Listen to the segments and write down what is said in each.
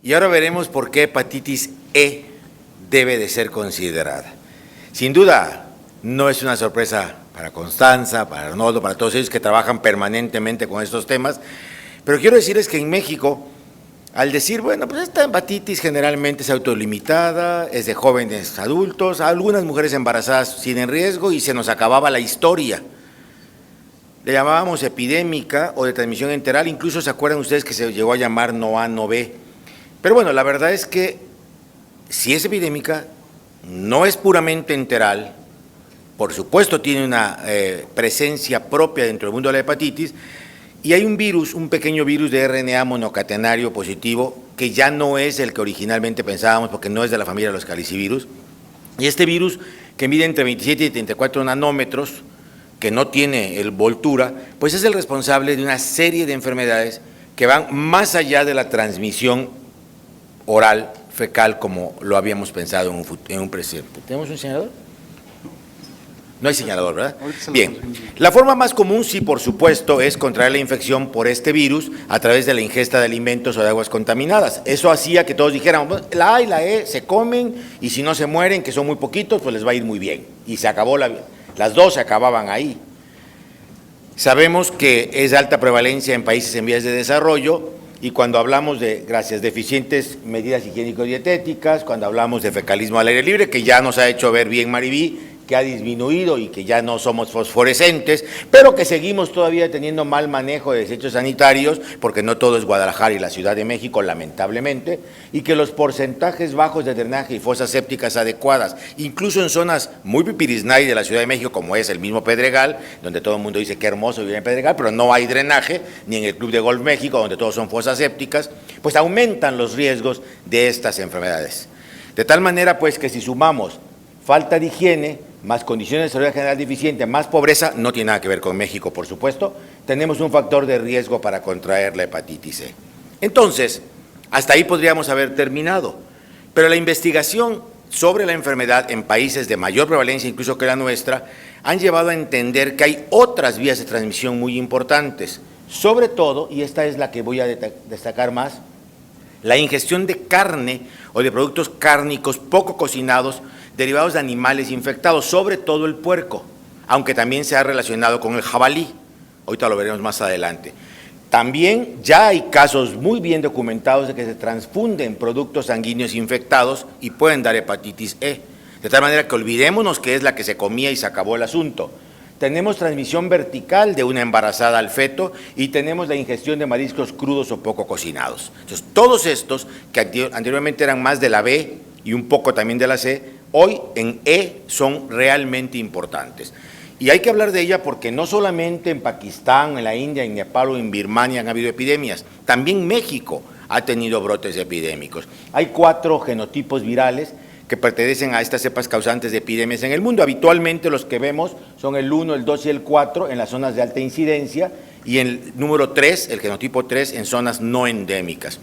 Y ahora veremos por qué hepatitis E debe de ser considerada. Sin duda, no es una sorpresa para Constanza, para Arnoldo, para todos ellos que trabajan permanentemente con estos temas, pero quiero decirles que en México, al decir, bueno, pues esta hepatitis generalmente es autolimitada, es de jóvenes adultos, algunas mujeres embarazadas tienen riesgo y se nos acababa la historia. Le llamábamos epidémica o de transmisión enteral, incluso se acuerdan ustedes que se llegó a llamar no A, no B. Pero bueno, la verdad es que si es epidémica, no es puramente enteral, por supuesto tiene una presencia propia dentro del mundo de la hepatitis, y hay un virus, un pequeño virus de RNA monocatenario positivo, que ya no es el que originalmente pensábamos, porque no es de la familia de los calicivirus, y este virus, que mide entre 27 y 34 nanómetros, que no tiene envoltura, pues es el responsable de una serie de enfermedades que van más allá de la transmisión oral, fecal, como lo habíamos pensado en un presente. ¿Tenemos un señalador? No hay señalador, ¿verdad? Bien, la forma más común, sí, por supuesto, es contraer la infección por este virus a través de la ingesta de alimentos o de aguas contaminadas. Eso hacía que todos dijéramos, la A y la E se comen y si no se mueren, que son muy poquitos, pues les va a ir muy bien. Y se acabó las dos se acababan ahí. Sabemos que es de alta prevalencia en países en vías de desarrollo. Y cuando hablamos de, deficientes medidas higiénico-dietéticas, cuando hablamos de fecalismo al aire libre, que ya nos ha hecho ver bien Mariví, que ha disminuido y que ya no somos fosforescentes, pero que seguimos todavía teniendo mal manejo de desechos sanitarios, porque no todo es Guadalajara y la Ciudad de México, lamentablemente, y que los porcentajes bajos de drenaje y fosas sépticas adecuadas, incluso en zonas muy pipirisnay de la Ciudad de México, como es el mismo Pedregal, donde todo el mundo dice qué hermoso vivir en Pedregal, pero no hay drenaje, ni en el Club de Golf México, donde todos son fosas sépticas, pues aumentan los riesgos de estas enfermedades. De tal manera, pues, que si sumamos falta de higiene, más condiciones de salud general deficiente, más pobreza, no tiene nada que ver con México, por supuesto, tenemos un factor de riesgo para contraer la hepatitis C. Entonces, hasta ahí podríamos haber terminado, pero la investigación sobre la enfermedad en países de mayor prevalencia, incluso que la nuestra, han llevado a entender que hay otras vías de transmisión muy importantes, sobre todo, y esta es la que voy a destacar más, la ingestión de carne o de productos cárnicos poco cocinados derivados de animales infectados, sobre todo el puerco, aunque también se ha relacionado con el jabalí. Ahorita lo veremos más adelante. También ya hay casos muy bien documentados de que se transfunden productos sanguíneos infectados y pueden dar hepatitis E. De tal manera que olvidémonos que es la que se comía y se acabó el asunto. Tenemos transmisión vertical de una embarazada al feto y tenemos la ingestión de mariscos crudos o poco cocinados. Entonces, todos estos, que anteriormente eran más de la B y un poco también de la C, hoy en E son realmente importantes. Y hay que hablar de ella porque no solamente en Pakistán, en la India, en Nepal o en Birmania han habido epidemias, también México ha tenido brotes epidémicos. Hay 4 genotipos virales que pertenecen a estas cepas causantes de epidemias en el mundo. Habitualmente los que vemos son el 1, el 2 y el 4 en las zonas de alta incidencia y el número 3, el genotipo 3, en zonas no endémicas.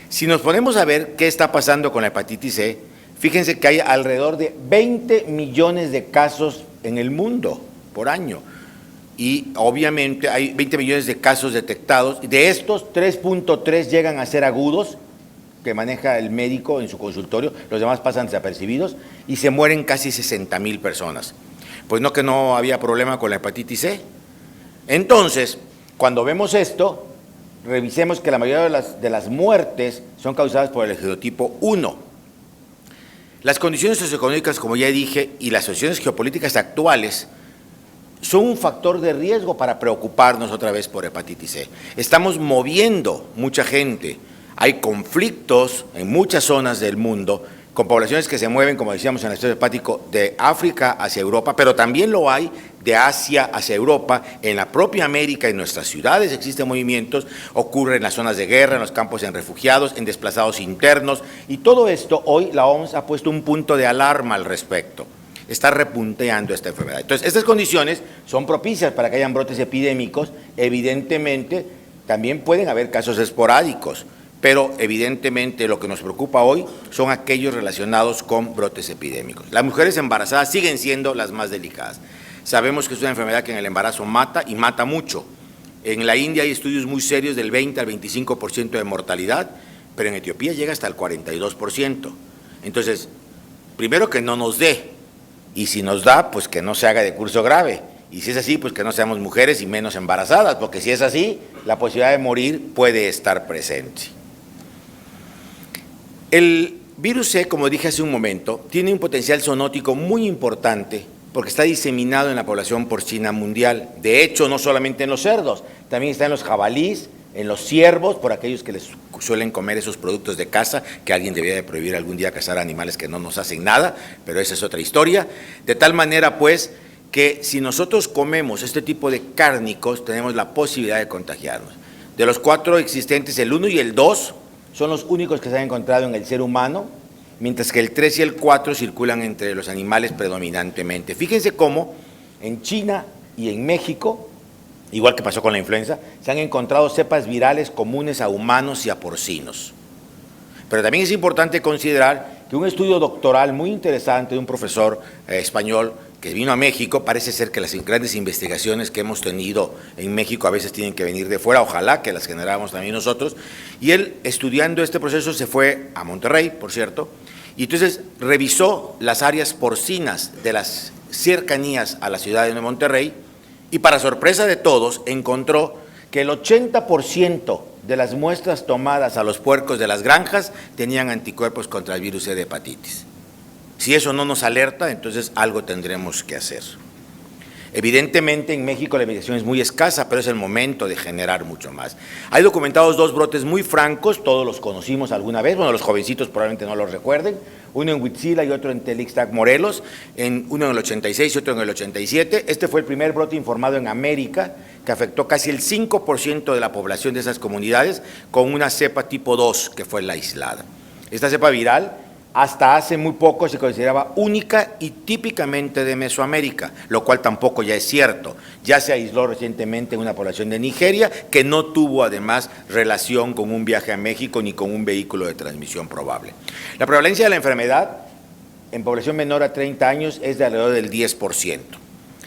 Si nos ponemos a ver qué está pasando con la hepatitis C, fíjense que hay alrededor de 20 millones de casos en el mundo por año y obviamente hay 20 millones de casos detectados. De estos, 3.3 llegan a ser agudos, que maneja el médico en su consultorio, los demás pasan desapercibidos y se mueren casi 60,000 personas. Pues no que no había problema con la hepatitis C. Entonces, cuando vemos esto, revisemos que la mayoría de las muertes son causadas por el genotipo 1. Las condiciones socioeconómicas, como ya dije, y las situaciones geopolíticas actuales son un factor de riesgo para preocuparnos otra vez por hepatitis C. Estamos moviendo mucha gente. Hay conflictos en muchas zonas del mundo con poblaciones que se mueven, como decíamos en el estudio hepático, de África hacia Europa, pero también lo hay de Asia hacia Europa, en la propia América, en nuestras ciudades existen movimientos, ocurre en las zonas de guerra, en los campos de refugiados, en desplazados internos, y todo esto hoy la OMS ha puesto un punto de alarma al respecto. Está repunteando esta enfermedad. Entonces, estas condiciones son propicias para que hayan brotes epidémicos. Evidentemente, también pueden haber casos esporádicos, pero evidentemente lo que nos preocupa hoy son aquellos relacionados con brotes epidémicos. Las mujeres embarazadas siguen siendo las más delicadas. Sabemos que es una enfermedad que en el embarazo mata y mata mucho. En la India hay estudios muy serios del 20 al 25% de mortalidad, pero en Etiopía llega hasta el 42%. Entonces, primero que no nos dé, y si nos da, pues que no se haga de curso grave. Y si es así, pues que no seamos mujeres y menos embarazadas, porque si es así, la posibilidad de morir puede estar presente. El virus C, como dije hace un momento, tiene un potencial zoonótico muy importante porque está diseminado en la población porcina mundial. De hecho, no solamente en los cerdos, también está en los jabalíes, en los ciervos, por aquellos que les suelen comer esos productos de caza, que alguien debería de prohibir algún día cazar animales que no nos hacen nada, pero esa es otra historia. De tal manera, pues, que si nosotros comemos este tipo de cárnicos, tenemos la posibilidad de contagiarnos. De los 4 existentes, el 1 y el 2 son los únicos que se han encontrado en el ser humano, mientras que el 3 y el 4 circulan entre los animales predominantemente. Fíjense cómo en China y en México, igual que pasó con la influenza, se han encontrado cepas virales comunes a humanos y a porcinos. Pero también es importante considerar que un estudio doctoral muy interesante de un profesor español que vino a México, parece ser que las grandes investigaciones que hemos tenido en México a veces tienen que venir de fuera, ojalá que las generáramos también nosotros, y él, estudiando este proceso, se fue a Monterrey, por cierto, y entonces revisó las áreas porcinas de las cercanías a la ciudad de Monterrey, y para sorpresa de todos, encontró que el 80% de las muestras tomadas a los puercos de las granjas tenían anticuerpos contra el virus C de hepatitis. Si eso no nos alerta, entonces algo tendremos que hacer. Evidentemente en México la investigación es muy escasa, pero es el momento de generar mucho más. Hay documentados 2 brotes muy francos, todos los conocimos alguna vez, bueno, los jovencitos probablemente no los recuerden, uno en Huitzila y otro en Telixtac, Morelos, uno en el 86 y otro en el 87. Este fue el primer brote informado en América, que afectó casi el 5% de la población de esas comunidades, con una cepa tipo 2, que fue la aislada. Esta cepa viral, hasta hace muy poco se consideraba única y típicamente de Mesoamérica, lo cual tampoco ya es cierto. Ya se aisló recientemente en una población de Nigeria que no tuvo además relación con un viaje a México ni con un vehículo de transmisión probable. La prevalencia de la enfermedad en población menor a 30 años es de alrededor del 10%.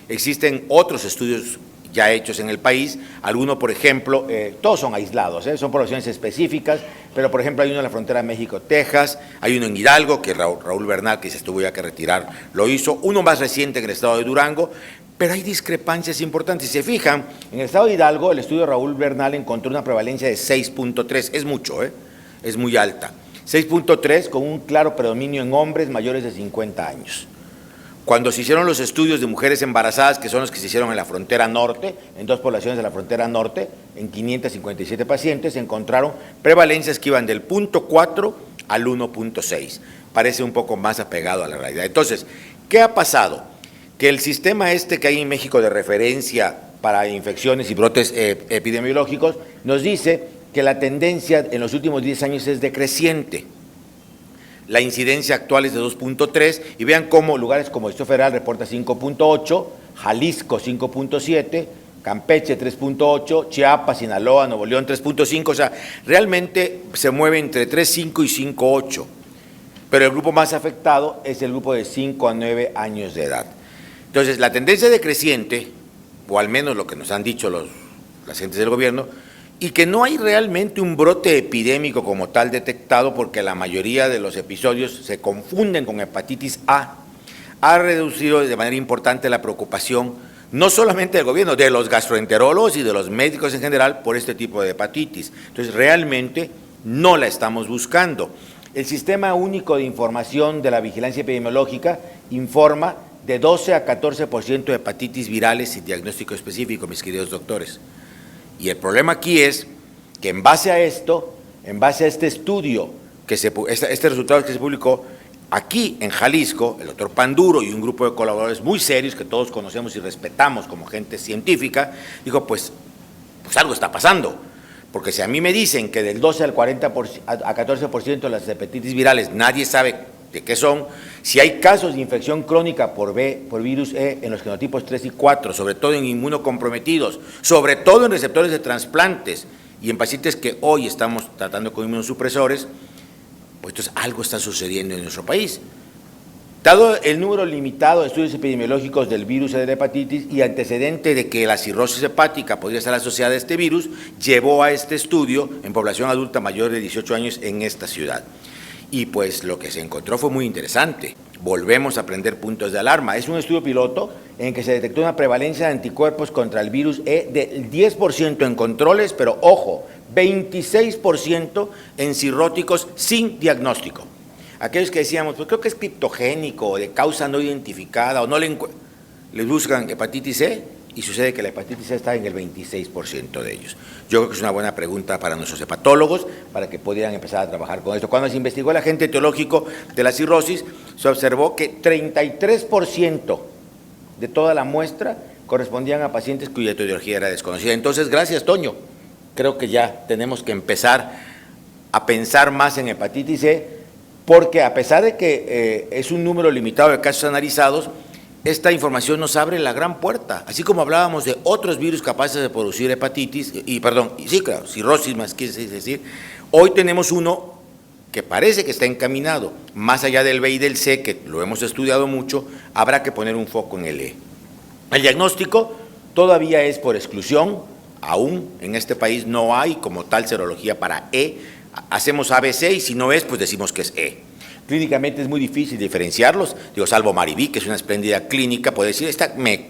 Existen otros estudios ya hechos en el país, algunos, por ejemplo, todos son aislados, son poblaciones específicas, pero por ejemplo hay uno en la frontera México-Texas, hay uno en Hidalgo, que Raúl Bernal, que se tuvo ya que retirar, lo hizo, uno más reciente en el estado de Durango, pero hay discrepancias importantes. Si se fijan, en el estado de Hidalgo, el estudio de Raúl Bernal encontró una prevalencia de 6.3, es mucho, es muy alta, 6.3 con un claro predominio en hombres mayores de 50 años. Cuando se hicieron los estudios de mujeres embarazadas, que son los que se hicieron en la frontera norte, en 2 poblaciones de la frontera norte, en 557 pacientes, se encontraron prevalencias que iban del 0.4 al 1.6. Parece un poco más apegado a la realidad. Entonces, ¿qué ha pasado? Que el sistema que hay en México de referencia para infecciones y brotes epidemiológicos nos dice que la tendencia en los últimos 10 años es decreciente. La incidencia actual es de 2.3 y vean cómo lugares como Distrito Federal reporta 5.8, Jalisco 5.7, Campeche 3.8, Chiapas, Sinaloa, Nuevo León 3.5, o sea, realmente se mueve entre 3.5 y 5.8, pero el grupo más afectado es el grupo de 5 a 9 años de edad. Entonces, la tendencia decreciente, o al menos lo que nos han dicho las gentes del gobierno, y que no hay realmente un brote epidémico como tal detectado porque la mayoría de los episodios se confunden con hepatitis A, ha reducido de manera importante la preocupación no solamente del gobierno, de los gastroenterólogos y de los médicos en general por este tipo de hepatitis. Entonces, realmente no la estamos buscando. El Sistema Único de Información de la Vigilancia Epidemiológica informa de 12 a 14% de hepatitis virales sin diagnóstico específico, mis queridos doctores. Y el problema aquí es que en base a esto, en base a este estudio, este resultado que se publicó, aquí en Jalisco, el doctor Panduro y un grupo de colaboradores muy serios que todos conocemos y respetamos como gente científica, dijo, pues algo está pasando. Porque si a mí me dicen que del 12 al 40% a 14% de las hepatitis virales nadie sabe de qué son, si hay casos de infección crónica por virus E en los genotipos 3 y 4, sobre todo en inmunocomprometidos, sobre todo en receptores de trasplantes y en pacientes que hoy estamos tratando con inmunosupresores, pues entonces algo está sucediendo en nuestro país. Dado el número limitado de estudios epidemiológicos del virus de la hepatitis y antecedente de que la cirrosis hepática podría estar asociada a este virus, llevó a este estudio en población adulta mayor de 18 años en esta ciudad. Y pues lo que se encontró fue muy interesante. Volvemos a prender puntos de alarma. Es un estudio piloto en que se detectó una prevalencia de anticuerpos contra el virus E del 10% en controles, pero ojo, 26% en cirróticos sin diagnóstico. Aquellos que decíamos, pues creo que es criptogénico, o de causa no identificada, o no les buscan hepatitis C, y sucede que la hepatitis C está en el 26% de ellos. Yo creo que es una buena pregunta para nuestros hepatólogos, para que pudieran empezar a trabajar con esto. Cuando se investigó el agente etiológico de la cirrosis, se observó que 33% de toda la muestra correspondían a pacientes cuya etiología era desconocida. Entonces, gracias, Toño. Creo que ya tenemos que empezar a pensar más en hepatitis C, porque a pesar de que es un número limitado de casos analizados, esta información nos abre la gran puerta, así como hablábamos de otros virus capaces de producir hepatitis, cirrosis más que decir, hoy tenemos uno que parece que está encaminado, más allá del B y del C, que lo hemos estudiado mucho, habrá que poner un foco en el E. El diagnóstico todavía es por exclusión, aún en este país no hay como tal serología para E, hacemos ABC y si no es, pues decimos que es E. Clínicamente es muy difícil diferenciarlos, salvo Maribí, que es una espléndida clínica, puede decir, me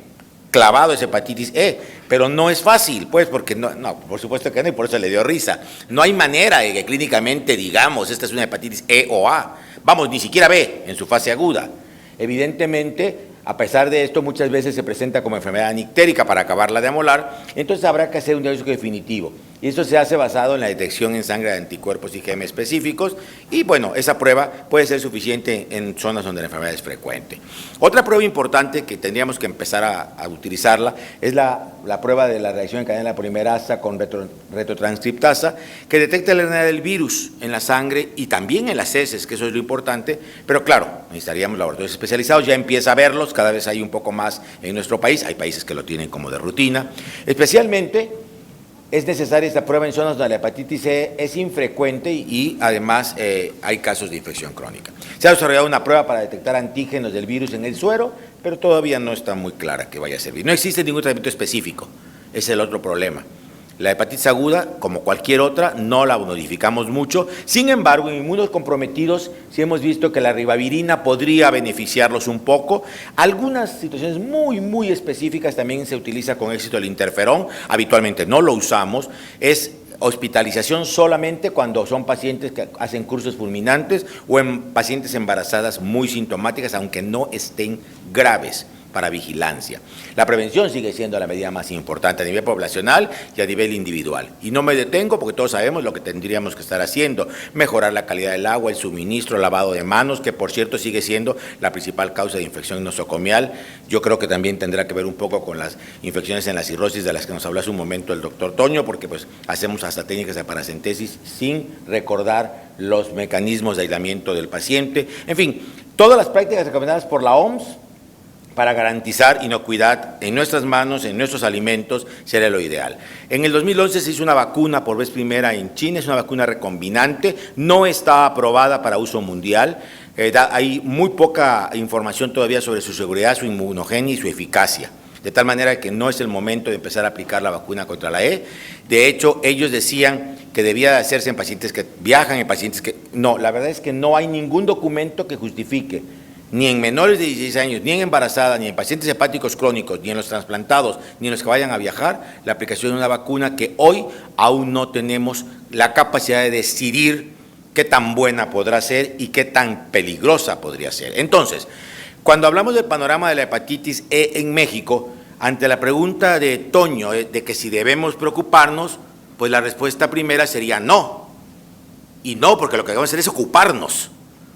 clavado es hepatitis E, pero no es fácil, pues, porque no, por supuesto que no, y por eso le dio risa. No hay manera de que clínicamente digamos, esta es una hepatitis E o A, vamos, ni siquiera B en su fase aguda. Evidentemente, a pesar de esto, muchas veces se presenta como enfermedad nictérica para acabarla de amolar, entonces habrá que hacer un diagnóstico definitivo. Y esto se hace basado en la detección en sangre de anticuerpos IgM específicos y, bueno, esa prueba puede ser suficiente en zonas donde la enfermedad es frecuente. Otra prueba importante que tendríamos que empezar a utilizarla es la prueba de la reacción en cadena de la polimerasa con retrotranscriptasa, que detecta el RNA del virus en la sangre y también en las heces, que eso es lo importante, pero claro, necesitaríamos laboratorios especializados, ya empieza a verlos, cada vez hay un poco más en nuestro país, hay países que lo tienen como de rutina, especialmente es necesaria esta prueba en zonas donde la hepatitis C es infrecuente y además hay casos de infección crónica. Se ha desarrollado una prueba para detectar antígenos del virus en el suero, pero todavía no está muy clara que vaya a servir. No existe ningún tratamiento específico, ese es el otro problema. La hepatitis aguda, como cualquier otra, no la modificamos mucho. Sin embargo, en inmunocomprometidos sí hemos visto que la ribavirina podría beneficiarlos un poco. Algunas situaciones muy específicas también se utiliza con éxito el interferón. Habitualmente no lo usamos. Es hospitalización solamente cuando son pacientes que hacen cursos fulminantes o en pacientes embarazadas muy sintomáticas, aunque no estén graves, para vigilancia. La prevención sigue siendo la medida más importante a nivel poblacional y a nivel individual. Y no me detengo porque todos sabemos lo que tendríamos que estar haciendo, mejorar la calidad del agua, el suministro, el lavado de manos, que por cierto sigue siendo la principal causa de infección nosocomial. Yo creo que también tendrá que ver un poco con las infecciones en la cirrosis de las que nos habló hace un momento el doctor Toño, porque pues hacemos hasta técnicas de paracentesis sin recordar los mecanismos de aislamiento del paciente. En fin, todas las prácticas recomendadas por la OMS para garantizar inocuidad en nuestras manos, en nuestros alimentos, sería lo ideal. En el 2011 se hizo una vacuna por vez primera en China, es una vacuna recombinante, no está aprobada para uso mundial, hay muy poca información todavía sobre su seguridad, su inmunogenia y su eficacia, de tal manera que no es el momento de empezar a aplicar la vacuna contra la E. De hecho, ellos decían que debía de hacerse en pacientes que viajan, en pacientes que... No, la verdad es que no hay ningún documento que justifique ni en menores de 16 años, ni en embarazadas, ni en pacientes hepáticos crónicos, ni en los trasplantados, ni en los que vayan a viajar, la aplicación de una vacuna que hoy aún no tenemos la capacidad de decidir qué tan buena podrá ser y qué tan peligrosa podría ser. Entonces, cuando hablamos del panorama de la hepatitis E en México, ante la pregunta de Toño de que si debemos preocuparnos, pues la respuesta primera sería no. Y no, porque lo que debemos hacer es ocuparnos,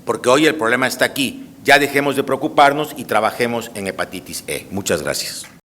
porque hoy el problema está aquí. Ya dejemos de preocuparnos y trabajemos en hepatitis E. Muchas gracias.